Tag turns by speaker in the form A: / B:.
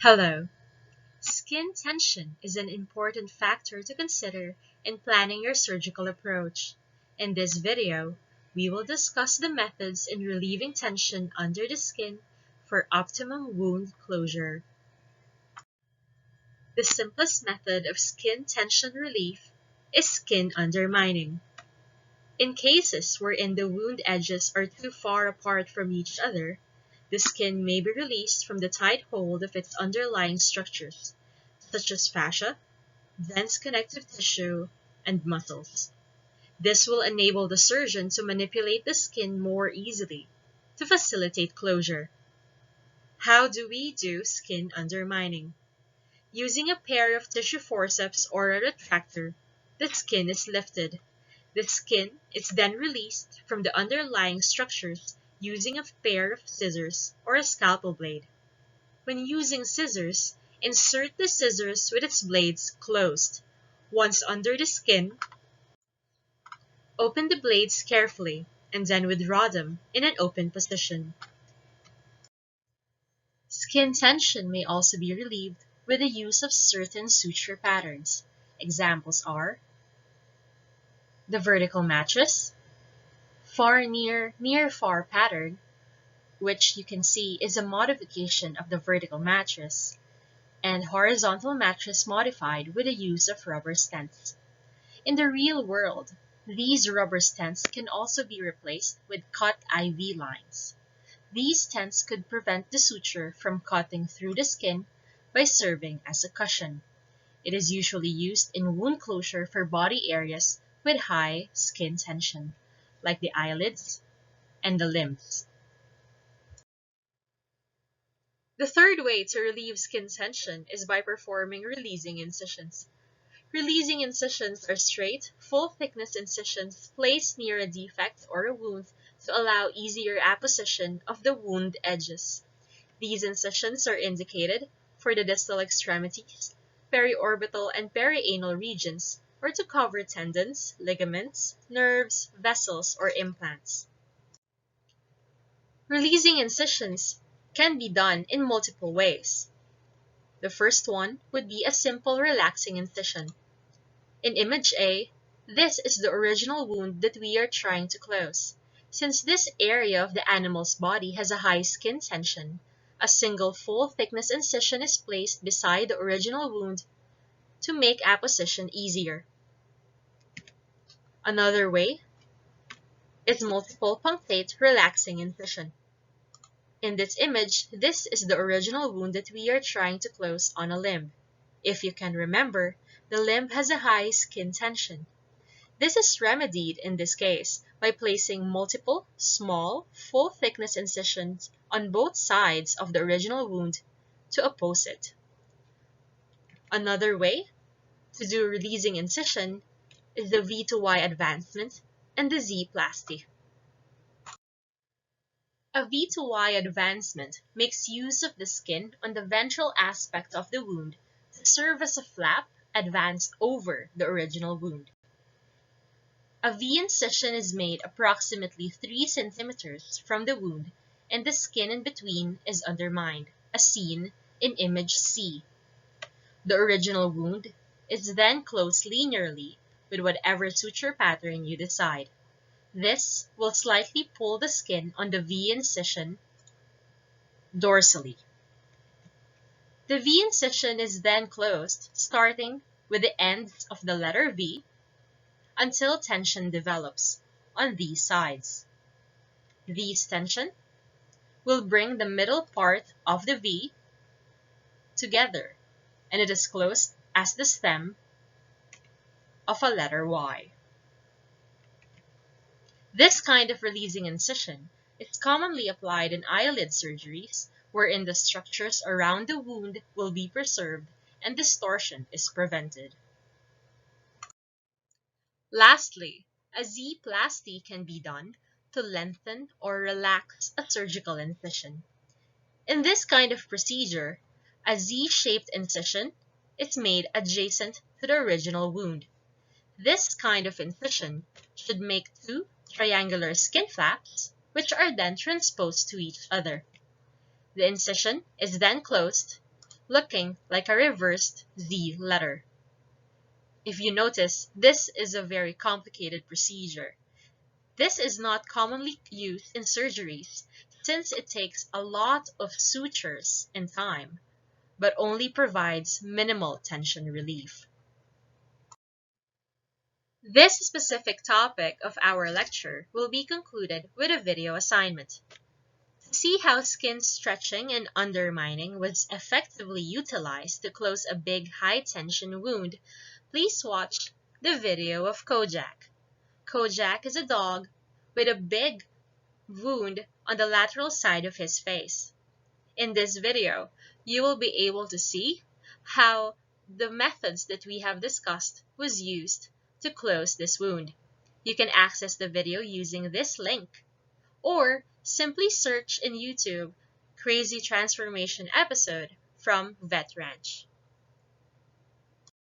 A: Hello. Skin tension is an important factor to consider in planning your surgical approach. In this video, we will discuss the methods in relieving tension under the skin for optimum wound closure. The simplest method of skin tension relief is skin undermining. In cases wherein the wound edges are too far apart from each other, the skin may be released from the tight hold of its underlying structures, such as fascia, dense connective tissue, and muscles. This will enable the surgeon to manipulate the skin more easily to facilitate closure. How do we do skin undermining? Using a pair of tissue forceps or a retractor, the skin is lifted. The skin is then released from the underlying structures using a pair of scissors or a scalpel blade. When using scissors, insert the scissors with its blades closed. Once under the skin, open the blades carefully and then withdraw them in an open position. Skin tension may also be relieved with the use of certain suture patterns. Examples are the vertical mattress, far near, near far pattern, which you can see is a modification of the vertical mattress, and horizontal mattress modified with the use of rubber stents. In the real world, these rubber stents can also be replaced with cut IV lines. These stents could prevent the suture from cutting through the skin by serving as a cushion. It is usually used in wound closure for body areas with high skin tension, like the eyelids and the limbs. The third way to relieve skin tension is by performing releasing incisions. Releasing incisions are straight, full-thickness incisions placed near a defect or a wound to allow easier apposition of the wound edges. These incisions are indicated for the distal extremities, periorbital and perianal regions, or to cover tendons, ligaments, nerves, vessels, or implants. Releasing incisions can be done in multiple ways. The first one would be a simple relaxing incision. In image A, this is the original wound that we are trying to close. Since this area of the animal's body has a high skin tension, a single full-thickness incision is placed beside the original wound to make apposition easier. Another way is multiple punctate relaxing incision. In this image, this is the original wound that we are trying to close on a limb. If you can remember, the limb has a high skin tension. This is remedied in this case by placing multiple, small, full-thickness incisions on both sides of the original wound to oppose it. Another way to do releasing incision is the V to Y advancement and the Zplasty. A V to Y advancement makes use of the skin on the ventral aspect of the wound to serve as a flap advanced over the original wound. A V incision is made approximately 3 centimeters from the wound, and the skin in between is undermined, as seen in image C. The original wound is then closed linearly with whatever suture pattern you decide. This will slightly pull the skin on the V incision dorsally. The V incision is then closed, starting with the ends of the letter V until tension develops on these sides. This tension will bring the middle part of the V together, and it is closed as the stem of a letter Y. This kind of releasing incision is commonly applied in eyelid surgeries, wherein the structures around the wound will be preserved and distortion is prevented. Lastly, a Zplasty can be done to lengthen or relax a surgical incision. In this kind of procedure, a Z-shaped incision is made adjacent to the original wound. This kind of incision should make 2 triangular skin flaps, which are then transposed to each other. The incision is then closed looking like a reversed Z letter. If you notice, this is a very complicated procedure. This is not commonly used in surgeries since it takes a lot of sutures and time, but only provides minimal tension relief. This specific topic of our lecture will be concluded with a video assignment. To see how skin stretching and undermining was effectively utilized to close a big high-tension wound, please watch the video of Kojak. Kojak is a dog with a big wound on the lateral side of his face. In this video, you will be able to see how the methods that we have discussed was used to close this wound. You can access the video using this link, or simply search in YouTube Crazy Transformation episode from Vet Ranch.